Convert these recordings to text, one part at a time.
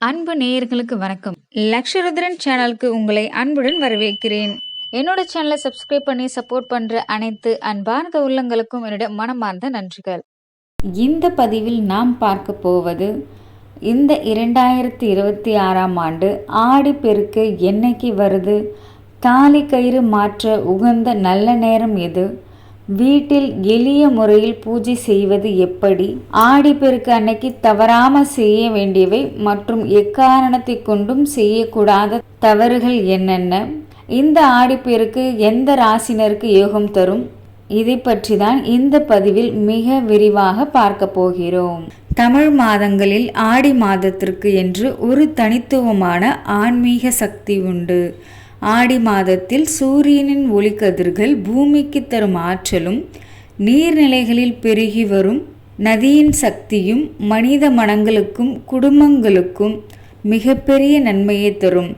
அன்பு நேயர்களுக்கு வணக்கம். லக்ஷருத்ரன் சேனலுக்கு உங்களை அன்புடன் வரவேற்கிறேன். என்னோட சேனலை சப்ஸ்கிரைப் பண்ணி சப்போர்ட் பண்ற அனைத்து அன்பார்ந்த உள்ளங்களுக்கும் என்னுடைய மனமார்ந்த நன்றிகள். இந்த பதிவில் நாம் பார்க்க போவது இந்த 2026ஆம் ஆண்டு ஆடிப்பெருக்கு என்னைக்கு வருது, தாலி கயிறு மாற்ற உகந்த நல்ல நேரம் எது, வீட்டில் எளிய முறையில் பூஜை செய்வது எப்படி, ஆடிப்பெருக்கு அன்னைக்கு தவறாம செய்ய வேண்டியவை மற்றும் எக்காரணத்தை கொண்டும் செய்யக்கூடாத தவறுகள் என்னென்ன, இந்த ஆடிப்பெருக்கு எந்த ராசினருக்கு யோகம் தரும், இதை பற்றி தான் இந்த பதிவில் மிக விரிவாக பார்க்க போகிறோம். தமிழ் மாதங்களில் ஆடி மாதத்திற்கு என்று ஒரு தனித்துவமான ஆன்மீக சக்தி உண்டு. ஆடி மாதத்தில் சூரியனின் ஒளிக்கதிர்கள் பூமிக்கு தரும் ஆற்றலும், நீர்நிலைகளில் பெருகி வரும் நதியின் சக்தியும் மனித மனங்களுக்கும் குடும்பங்களுக்கும் மிகப்பெரிய நன்மையை தரும்.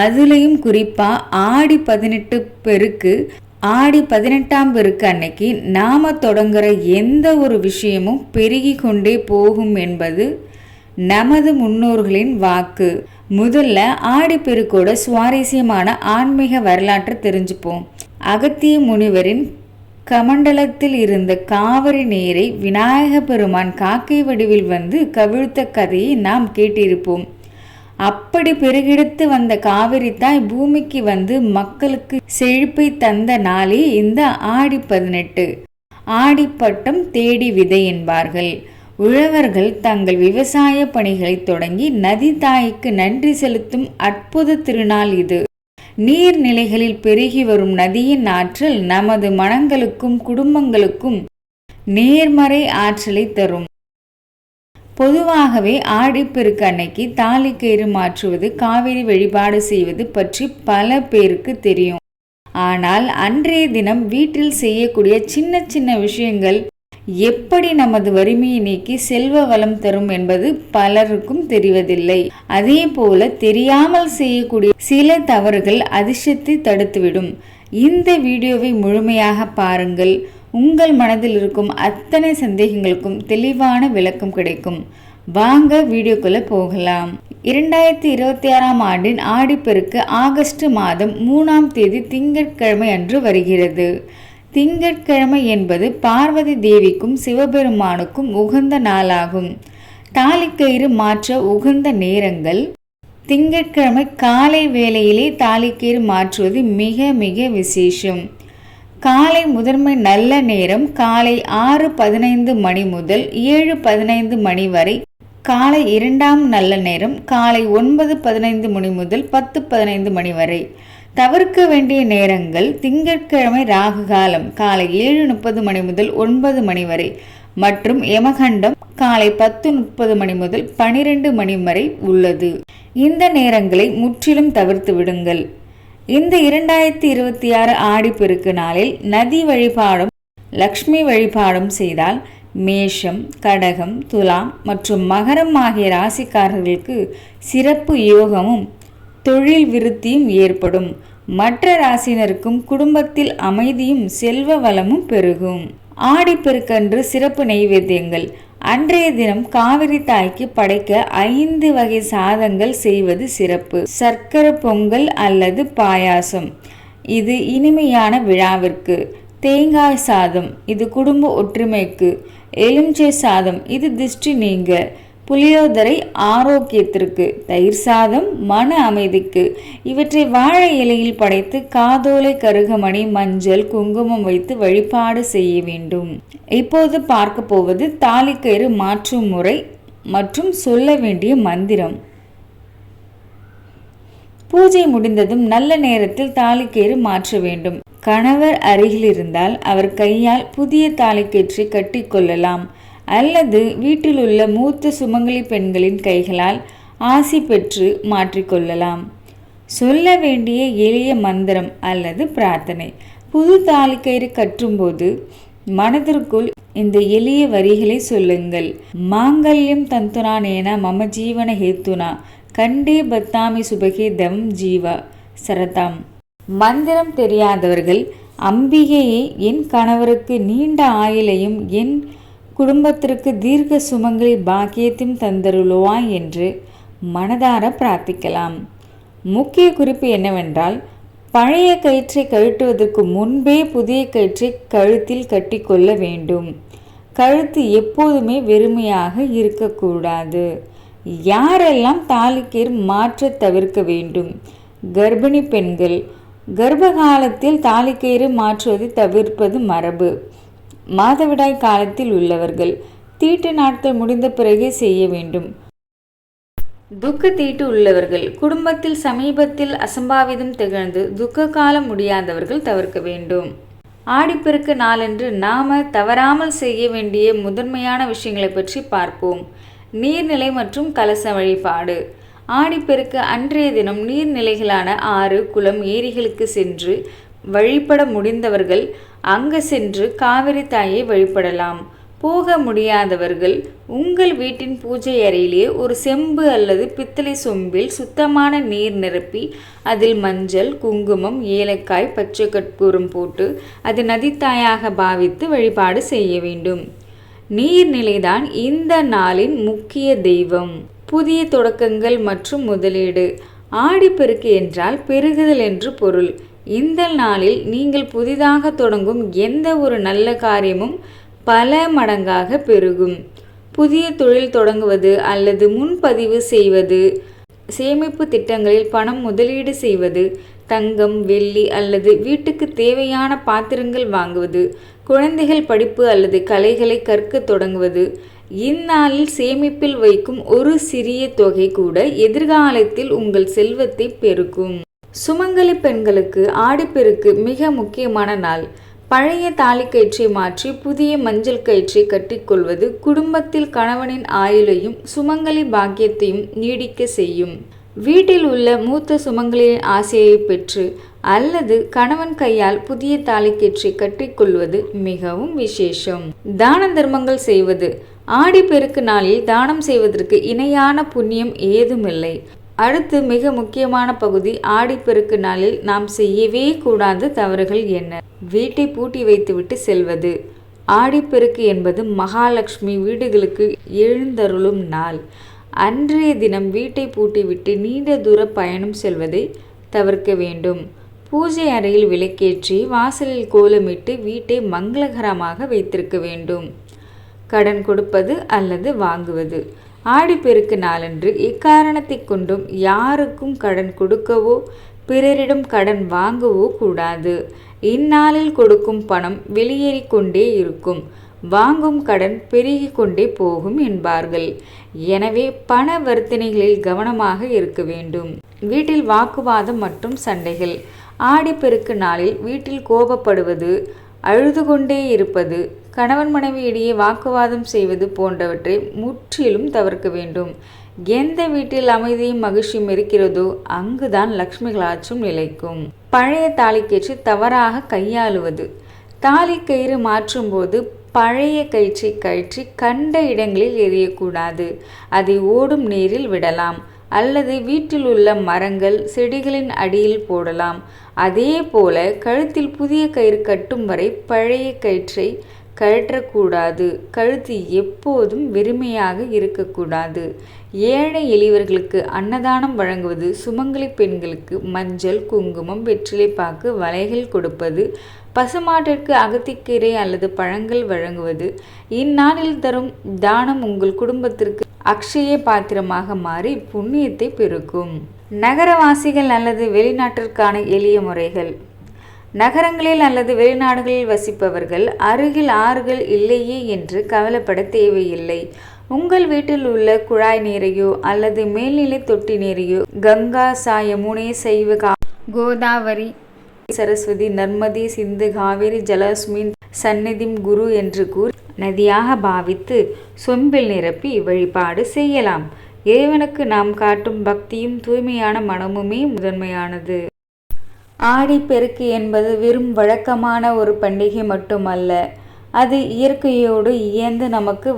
அதுலேயும் குறிப்பாக ஆடி 18 பெருக்கு, ஆடி 18ஆம் பெருக்கு அன்னைக்கு நாம தொடங்குற எந்த ஒரு விஷயமும் பெருகி கொண்டே போகும் என்பது நமது முன்னோர்களின் வாக்கு. முதல்ல ஆடிப்பெருக்கோட சுவாரஸ்யமான ஆன்மீக வரலாற்றை தெரிஞ்சுப்போம். அகத்திய முனிவரின் கமண்டலத்தில் இருந்த காவிரி நீரை விநாயக பெருமான் காக்கை வடிவில் வந்து கவிழ்த்த கதையை நாம் கேட்டிருப்போம். அப்படி பெருகெடுத்து வந்த காவிரி தாய் பூமிக்கு வந்து மக்களுக்கு செழிப்பை தந்த நாளே இந்த ஆடி 18. ஆடிப்பட்டம் தேடி விதை என்பார்கள். உழவர்கள் தங்கள் விவசாய பணிகளை தொடங்கி நதி தாய்க்கு நன்றி செலுத்தும் அற்புத திருநாள் இது. நீர்நிலைகளில் பெருகி வரும் நதியின் ஆற்றல் நமது மனங்களுக்கும் குடும்பங்களுக்கும் நேர்மறை ஆற்றலை தரும். பொதுவாகவே ஆடிப்பெருக்கு அன்னைக்கு தாலி கயிறு மாற்றுவது, காவிரி வழிபாடு செய்வது பற்றி பல பேருக்கு தெரியும். ஆனால் அன்றைய தினம் வீட்டில் செய்யக்கூடிய சின்ன சின்ன விஷயங்கள் எப்படி நமது வறுமையை நீக்கி செல்வ வளம் தரும் என்பது பலருக்கும் தெரிவதில்லை. அதே போல தெரியாமல் செய்யக்கூடிய சில தவறுகள் அதிர்ஷ்டத்தை தடுத்துவிடும். இந்த வீடியோவை முழுமையாக பாருங்கள். உங்கள் மனதில் இருக்கும் அத்தனை சந்தேகங்களுக்கும் தெளிவான விளக்கம் கிடைக்கும். வாங்க வீடியோக்குள்ள போகலாம். 2026ஆம் ஆண்டின் ஆடிப்பெருக்கு ஆகஸ்ட் மாதம் 3ஆம் தேதி திங்கட்கிழமை அன்று வருகிறது. திங்கட்கிழமை என்பது பார்வதி தேவிக்கும் சிவபெருமானுக்கும் உகந்த நாளாகும். தாலிக்கயிறு மாற்ற உகந்த நேரங்கள்: திங்கட்கிழமை காலை வேளையிலே தாலிக்கயிறு மாற்றுவது மிக மிக விசேஷம். காலை முதன்மை நல்ல நேரம் காலை 6:15 மணி முதல் 7:15 மணி வரை. காலை இரண்டாம் நல்ல நேரம் காலை 9:15 மணி முதல் 10:15 மணி வரை. தவிர்க்க வேண்டிய நேரங்கள்: திங்கட்கிழமை ராகு காலம் காலை 7:30 மணி முதல் 9 மணி வரை மற்றும் யமகண்டம் காலை 10:30 மணி முதல் 12 மணி வரை உள்ளது. இந்த நேரங்களை முற்றிலும் தவிர்த்து விடுங்கள். இந்த 2026 ஆடிப்பெருக்கு நாளில் நதி வழிபாடும் லக்ஷ்மி வழிபாடும் செய்தால் மேஷம், கடகம், துலாம் மற்றும் மகரம் ஆகிய ராசிக்காரர்களுக்கு சிறப்பு யோகமும் தொழில் விருத்தியும் ஏற்படும். மற்ற ராசினருக்கும் குடும்பத்தில் அமைதியும் செல்வ வளமும் பெருகும். ஆடிப்பெருக்கன்று சிறப்பு நைவேத்தியங்கள்: அன்றைய தினம் காவிரி தாய்க்கு படைக்க 5 வகை சாதங்கள் செய்வது சிறப்பு. சர்க்கரை பொங்கல் அல்லது பாயாசம், இது இனிமையான விழாவிற்கு. தேங்காய் சாதம், இது குடும்ப ஒற்றுமைக்கு. எலுமிச்சை சாதம், இது திருஷ்டி நீங்க. புளியோதரை ஆரோக்கியத்திற்கு. தயிர் சாதம் மன அமைதிக்கு. இவற்றை வாழை இலையில் படைத்து காதோலை, கருகமணி, மஞ்சள், குங்குமம் வைத்து வழிபாடு செய்ய வேண்டும். இப்போது பார்க்க போவது தாலிக்கயிறு மாற்றும் முறை மற்றும் சொல்ல வேண்டிய மந்திரம். பூஜை முடிந்ததும் நல்ல நேரத்தில் தாலிக்கயிறு மாற்ற வேண்டும். கணவர் அருகில் இருந்தால் அவர் கையால் புதிய தாலிக்கயிற்றை கட்டி கொள்ளலாம் அல்லது வீட்டில் உள்ள மூத்த சுமங்கலி பெண்களின் கைகளால் ஆசி பெற்று மாற்றிக்கொள்ளலாம். சொல்ல வேண்டிய எளிய மந்திரம் அல்லது பிரார்த்தனை: புது தாலிக்கயிறு கட்டும்போது மனதிற்குள் இந்த எளிய வரிகளை சொல்லுங்கள். மாங்கல்யம் தந்துனானேன மம ஜீவன ஹேத்துனா கண்டே பத்தாமி சுபகே தவம் ஜீவா சரதாம். மந்திரம் தெரியாதவர்கள் அம்பிகையை என் கணவருக்கு நீண்ட ஆயுளையும் என் குடும்பத்திற்கு தீர்க்க சுமங்கலி பாக்கியத்தையும் தந்தருளுவாய் என்று மனதார பிரார்த்திக்கலாம். முக்கிய குறிப்பு என்னவென்றால், பழைய கயிற்றை கழட்டுவதற்கு முன்பே புதிய கயிற்றை கழுத்தில் கட்டிக்கொள்ள வேண்டும். கழுத்து எப்போதுமே வெறுமையாக இருக்கக்கூடாது. யாரெல்லாம் தாலிக்கயிறு மாற்ற தவிர்க்க வேண்டும்? கர்ப்பிணி பெண்கள். கர்ப்பகாலத்தில் தாலிக்கயிறு மாற்றுவதை தவிர்ப்பது மரபு. மாதவிடாய் காலத்தில் உள்ளவர்கள். தீட்டு நாட்கள் முடிந்த பிறகே செய்ய வேண்டும். துக்க தீட்டு உள்ளவர்கள். குடும்பத்தில் சமீபத்தில் அசம்பாவிதம் திகழ்ந்து துக்க காலம் முடியாதவர்கள் தவிர்க்க வேண்டும். ஆடிப்பெருக்கு நாளன்று நாம தவறாமல் செய்ய வேண்டிய முதன்மையான விஷயங்களை பற்றி பார்ப்போம். நீர்நிலை மற்றும் கலச வழிபாடு. ஆடிப்பெருக்கு அன்றைய தினம் நீர்நிலைகளான ஆறு, குளம், ஏரிகளுக்கு சென்று வழிபட முடிந்தவர்கள் அங்கு சென்று காவிரி தாயை வழிபடலாம். போக முடியாதவர்கள் உங்கள் வீட்டின் பூஜை அறையிலே ஒரு செம்பு அல்லது பித்தளை சொம்பில் சுத்தமான நீர் நிரப்பி அதில் மஞ்சள், குங்குமம், ஏலக்காய், பச்சை கற்பூரம் போட்டு அது நதித்தாயாக பாவித்து வழிபாடு செய்ய வேண்டும். நீர்நிலைதான் இந்த நாளின் முக்கிய தெய்வம். புதிய தொடக்கங்கள் மற்றும் முதலீடு. ஆடிப்பெருக்கு என்றால் பெருகுதல் என்று பொருள். இந்த நாளில் நீங்கள் புதிதாக தொடங்கும் எந்த ஒரு நல்ல காரியமும் பல மடங்காக பெருகும். புதிய தொழில் தொடங்குவது அல்லது முன்பதிவு செய்வது, சேமிப்பு திட்டங்களில் பணம் முதலீடு செய்வது, தங்கம், வெள்ளி அல்லது வீட்டுக்கு தேவையான பாத்திரங்கள் வாங்குவது, குழந்தைகள் படிப்பு அல்லது கலைகளை கற்க தொடங்குவது, இந்நாளில் சேமிப்பில் வைக்கும் ஒரு சிறிய தொகை கூட எதிர்காலத்தில் உங்கள் செல்வத்தை பெருக்கும். சுமங்கலி பெண்களுக்கு ஆடிப்பெருக்கு மிக முக்கியமான நாள். பழைய தாலி கயிற்றை மாற்றி புதிய மஞ்சள் கயிற்றை கட்டிக்கொள்வது குடும்பத்தில் கணவனின் ஆயுளையும் சுமங்கலி பாக்கியத்தையும் நீடிக்க செய்யும். வீட்டில் உள்ள மூத்த சுமங்கலியின் ஆசையை பெற்று அல்லது கணவன் கையால் புதிய தாலிக்கயிற்றை கட்டிக்கொள்வது மிகவும் விசேஷம். தான தர்மங்கள் செய்வது. ஆடிப்பெருக்கு நாளில் தானம் செய்வதற்கு இணையான புண்ணியம் ஏதுமில்லை. அடுத்து மிக முக்கியமான பகுதி, ஆடிப்பெருக்கு நாளில் நாம் செய்யவே கூடாத தவறுகள் என்ன? வீட்டை பூட்டி வைத்துவிட்டு செல்வது. ஆடிப்பெருக்கு என்பது மகாலட்சுமி வீடுகளுக்கு எழுந்தருளும் நாள். அன்றைய தினம் வீட்டை பூட்டிவிட்டு நீண்ட தூர பயணம் செல்வதை தவிர்க்க வேண்டும். பூஜை அறையில் விளக்கேற்றி வாசலில் கோலமிட்டு வீட்டை மங்களகரமாக வைத்திருக்க வேண்டும். கடன் கொடுப்பது அல்லது வாங்குவது. ஆடிப்பெருக்கு நாளன்று எக்காரணத்தை கொண்டும் யாருக்கும் கடன் கொடுக்கவோ பிறரிடம் கடன் வாங்கவோ கூடாது. இந்நாளில் கொடுக்கும் பணம் வெளியேறி கொண்டே இருக்கும், வாங்கும் கடன் பெருகி கொண்டே போகும் என்பார்கள். எனவே பண வர்த்தனைகளில் கவனமாக இருக்க வேண்டும். வீட்டில் வாக்குவாதம் மற்றும் சண்டைகள். ஆடிப்பெருக்கு நாளில் வீட்டில் கோபப்படுவது, அழுது கொண்டே இருப்பது, கணவன் மனைவி இடையே வாக்குவாதம் செய்வது போன்றவற்றை முற்றிலும் தவிர்க்க வேண்டும். எந்த வீட்டில் அமைதியும் மகிழ்ச்சியும் இருக்கிறதோ அங்குதான் லக்ஷ்மி கலாட்சம் நிலைக்கும். பழைய தாலிக்கயிற்றை தவறாக கையாளுவது. தாலி கயிறு மாற்றும் போது பழைய கயிற்றை கழற்றி கண்ட இடங்களில் எறியக்கூடாது. அதை ஓடும் நீரில் விடலாம் அல்லது வீட்டில் உள்ள மரங்கள், செடிகளின் அடியில் போடலாம். அதே போல கழுத்தில் புதிய கயிறு கட்டும் வரை பழைய கயிற்றை கழற்றக்கூடாது. கழுத்து எப்போதும் வெறுமையாக இருக்கக்கூடாது. ஏழை எளியவர்களுக்கு அன்னதானம் வழங்குவது, சுமங்கலி பெண்களுக்கு மஞ்சள், குங்குமம், வெற்றிலைப்பாக்கு, வளைகள் கொடுப்பது, பசுமாட்டிற்கு அகத்திக்கீரை அல்லது பழங்கள் வழங்குவது, இந்நாளில் தரும் தானம் உங்கள் குடும்பத்திற்கு அக்ஷய பாத்திரமாக மாறி புண்ணியத்தை பெருக்கும். நகரவாசிகள் அல்லது வெளிநாட்டிற்கான எளிய முறைகள். நகரங்களில் அல்லது வெளிநாடுகளில் வசிப்பவர்கள் அருகில் ஆறுகள் இல்லையே என்று கவலைப்பட தேவையில்லை. உங்கள் வீட்டில் உள்ள குழாய் நீரையோ அல்லது மேல்நிலை தொட்டி நீரையோ கங்கா, யமுனை, சைவ, கோதாவரி, சரஸ்வதி, நர்மதி, சிந்து, காவேரி, ஜலஸ்மின் சந்நிதிம் குரு என்று கூறி நதியாக பாவித்து சொம்பில் நிரப்பி வழிபாடு செய்யலாம். இறைவனுக்கு நாம் காட்டும் பக்தியும் தூய்மையான மனமுமே முதன்மையானது. ஆடிப்பெருக்கு என்பது வெறும் வழக்கமான ஒரு பண்டிகை மட்டுமல்ல, அது இயற்கையோடு இயந்து நமக்கு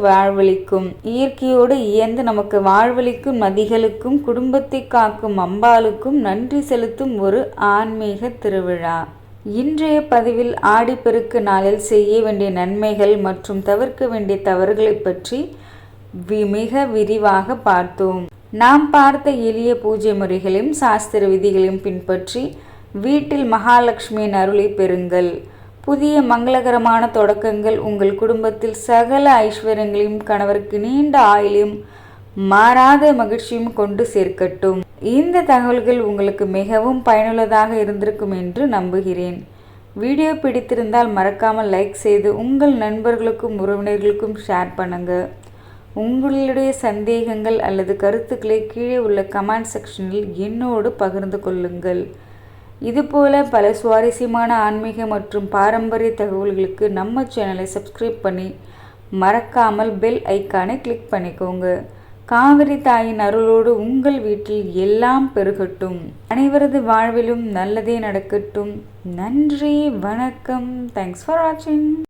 வாழ்வளிக்கும் நதிகளுக்கும் குடும்பத்தை காக்கும் அம்பாளுக்கும் நன்றி செலுத்தும் ஒரு ஆன்மீக திருவிழா. இன்றைய பதிவில் ஆடிப்பெருக்கு நாளில் செய்ய வேண்டிய நன்மைகள் மற்றும் தவிர்க்க வேண்டிய தவறுகளை பற்றி மிக விரிவாக பார்த்தோம். நாம் பார்த்த எளிய பூஜை முறைகளையும் சாஸ்திர விதிகளையும் பின்பற்றி வீட்டில் மகாலட்சுமியின் அருளை பெறுங்கள். புதிய மங்களகரமான தொடக்கங்கள் உங்கள் குடும்பத்தில் சகல ஐஸ்வர்யங்களையும், கணவருக்கு நீண்ட ஆயுளையும், மாறாத மகிழ்ச்சியும் கொண்டு சேர்க்கட்டும். இந்த தகவல்கள் உங்களுக்கு மிகவும் பயனுள்ளதாக இருந்திருக்கும் என்று நம்புகிறேன். வீடியோ பிடித்திருந்தால் மறக்காமல் லைக் செய்து உங்கள் நண்பர்களுக்கும் உறவினர்களுக்கும் ஷேர் பண்ணுங்கள். உங்களுடைய சந்தேகங்கள் அல்லது கருத்துக்களை கீழே உள்ள கமெண்ட் செக்ஷனில் என்னோடு பகிர்ந்து கொள்ளுங்கள். இதுபோல பல சுவாரஸ்யமான ஆன்மீக மற்றும் பாரம்பரிய தகவல்களுக்கு நம்ம சேனலை சப்ஸ்கிரைப் பண்ணி மறக்காமல் பெல் ஐக்கானை கிளிக் பண்ணிக்கோங்க. காவிரி தாயின் அருளோடு உங்கள் வீட்டில் எல்லாம் பெருகட்டும். அனைவரது வாழ்விலும் நல்லதே நடக்கட்டும். நன்றி, வணக்கம். தேங்க்ஸ் ஃபார் வாட்சிங்.